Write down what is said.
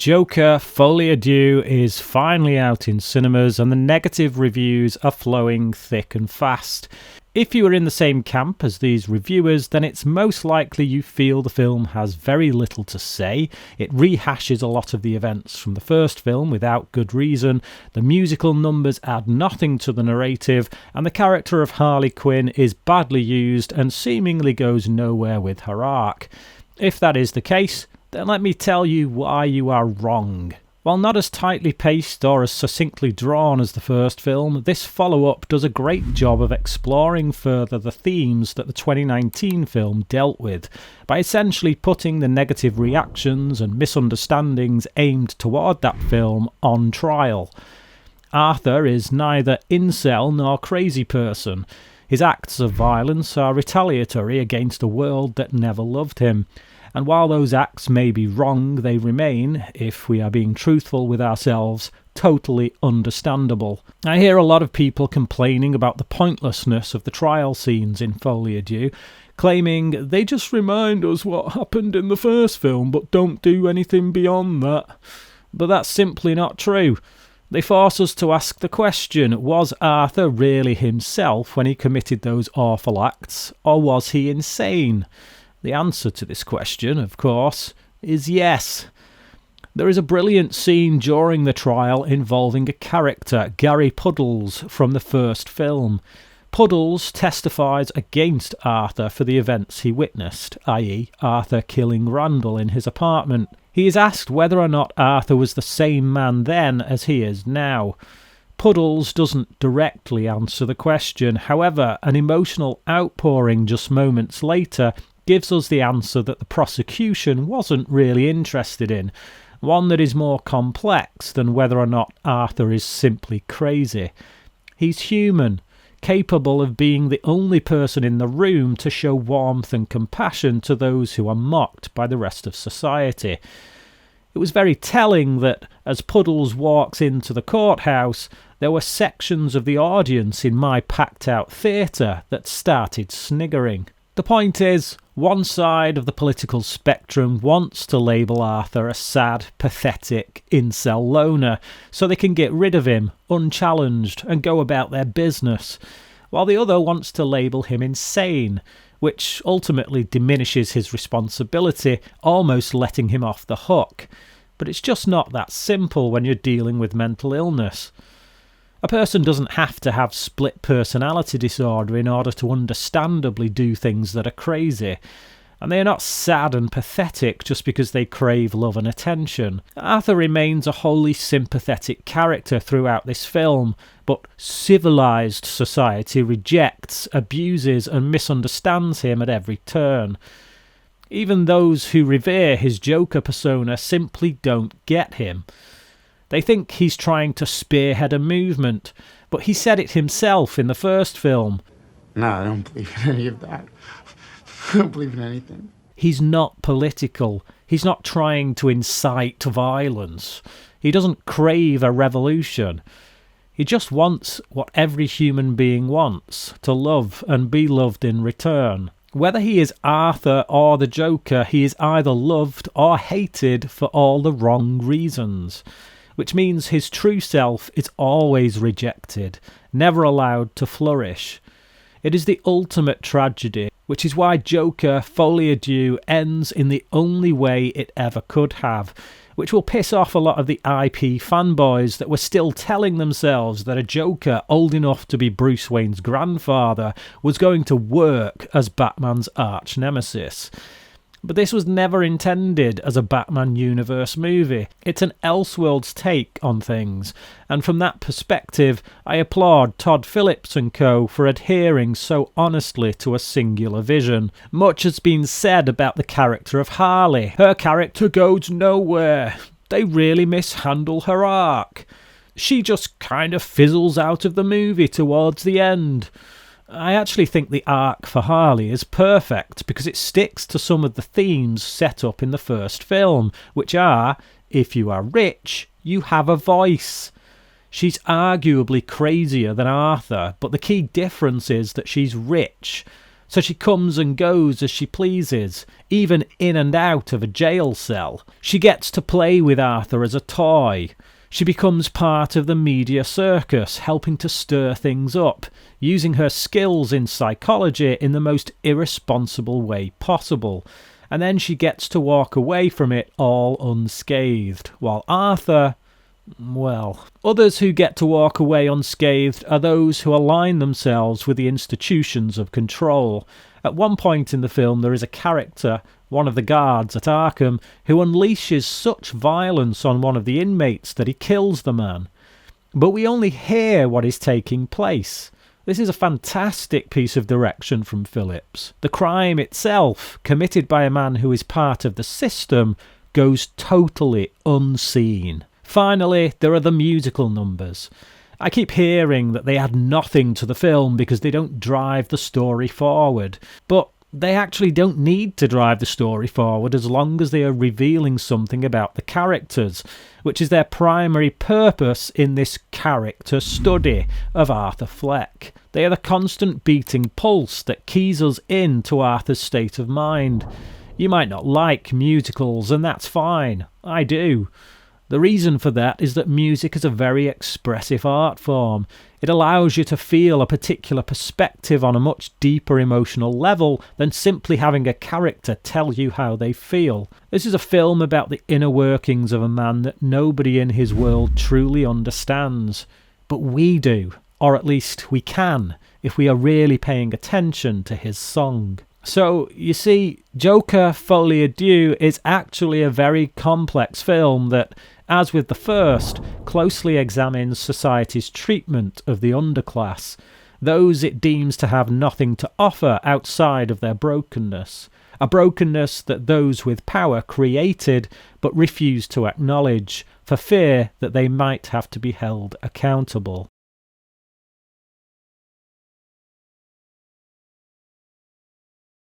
Joker Folie is finally out in cinemas and the negative reviews are flowing thick and fast. If you are in the same camp as these reviewers, then it's most likely you feel the film has very little to say. It rehashes a lot of the events from the first film without good reason, the musical numbers add nothing to the narrative, and the character of Harley Quinn is badly used and seemingly goes nowhere with her arc. If that is the case, then let me tell you why you are wrong. While not as tightly paced or as succinctly drawn as the first film, this follow-up does a great job of exploring further the themes that the 2019 film dealt with, by essentially putting the negative reactions and misunderstandings aimed toward that film on trial. Arthur is neither incel nor crazy person. His acts of violence are retaliatory against a world that never loved him. And while those acts may be wrong, they remain, if we are being truthful with ourselves, totally understandable. I hear a lot of people complaining about the pointlessness of the trial scenes in Folie, claiming they just remind us what happened in the first film but don't do anything beyond that. But that's simply not true. They force us to ask the question, was Arthur really himself when he committed those awful acts, or was he insane? The answer to this question, of course, is yes. There is a brilliant scene during the trial involving a character, Gary Puddles, from the first film. Puddles testifies against Arthur for the events he witnessed, i.e. Arthur killing Randall in his apartment. He is asked whether or not Arthur was the same man then as he is now. Puddles doesn't directly answer the question, however, an emotional outpouring just moments later gives us the answer that the prosecution wasn't really interested in, one that is more complex than whether or not Arthur is simply crazy. He's human, capable of being the only person in the room to show warmth and compassion to those who are mocked by the rest of society. It was very telling that, as Puddles walks into the courthouse, there were sections of the audience in my packed-out theatre that started sniggering. The point is, one side of the political spectrum wants to label Arthur a sad, pathetic, incel loner, so they can get rid of him, unchallenged, and go about their business, while the other wants to label him insane, which ultimately diminishes his responsibility, almost letting him off the hook. But it's just not that simple when you're dealing with mental illness. A person doesn't have to have split personality disorder in order to understandably do things that are crazy, and they are not sad and pathetic just because they crave love and attention. Arthur remains a wholly sympathetic character throughout this film, but civilised society rejects, abuses and misunderstands him at every turn. Even those who revere his Joker persona simply don't get him. They think he's trying to spearhead a movement, but he said it himself in the first film. No, I don't believe in any of that. I don't believe in anything. He's not political. He's not trying to incite violence. He doesn't crave a revolution. He just wants what every human being wants, to love and be loved in return. Whether he is Arthur or the Joker, he is either loved or hated for all the wrong reasons, which means his true self is always rejected, never allowed to flourish. It is the ultimate tragedy, which is why Joker Folie ends in the only way it ever could have, which will piss off a lot of the IP fanboys that were still telling themselves that a Joker old enough to be Bruce Wayne's grandfather was going to work as Batman's arch nemesis. But this was never intended as a Batman universe movie. It's an Elseworlds take on things, and from that perspective, I applaud Todd Phillips and co. for adhering so honestly to a singular vision. Much has been said about the character of Harley. Her character goes nowhere. They really mishandle her arc. She just kind of fizzles out of the movie towards the end. I actually think the arc for Harley is perfect because it sticks to some of the themes set up in the first film, which are, if you are rich, you have a voice. She's arguably crazier than Arthur, but the key difference is that she's rich. so she comes and goes as she pleases, even in and out of a jail cell. She gets to play with Arthur as a toy. She becomes part of the media circus, helping to stir things up, using her skills in psychology in the most irresponsible way possible. And then she gets to walk away from it all unscathed, while Arthur, well, others who get to walk away unscathed are those who align themselves with the institutions of control. At one point in the film, there is a character, one of the guards at Arkham, who unleashes such violence on one of the inmates that he kills the man. But we only hear what is taking place. This is a fantastic piece of direction from Phillips. The crime itself, committed by a man who is part of the system, goes totally unseen. Finally, there are the musical numbers. I keep hearing that they add nothing to the film because they don't drive the story forward. But they actually don't need to drive the story forward as long as they are revealing something about the characters, which is their primary purpose in this character study of Arthur Fleck. They are the constant beating pulse that keys us in to Arthur's state of mind. You might not like musicals, and that's fine. I do. The reason for that is that music is a very expressive art form. It allows you to feel a particular perspective on a much deeper emotional level than simply having a character tell you how they feel. This is a film about the inner workings of a man that nobody in his world truly understands. But we do, or at least we can, if we are really paying attention to his song. So, you see, Joker Folie is actually a very complex film that, as with the first, closely examines society's treatment of the underclass, those it deems to have nothing to offer outside of their brokenness, a brokenness that those with power created but refused to acknowledge, for fear that they might have to be held accountable.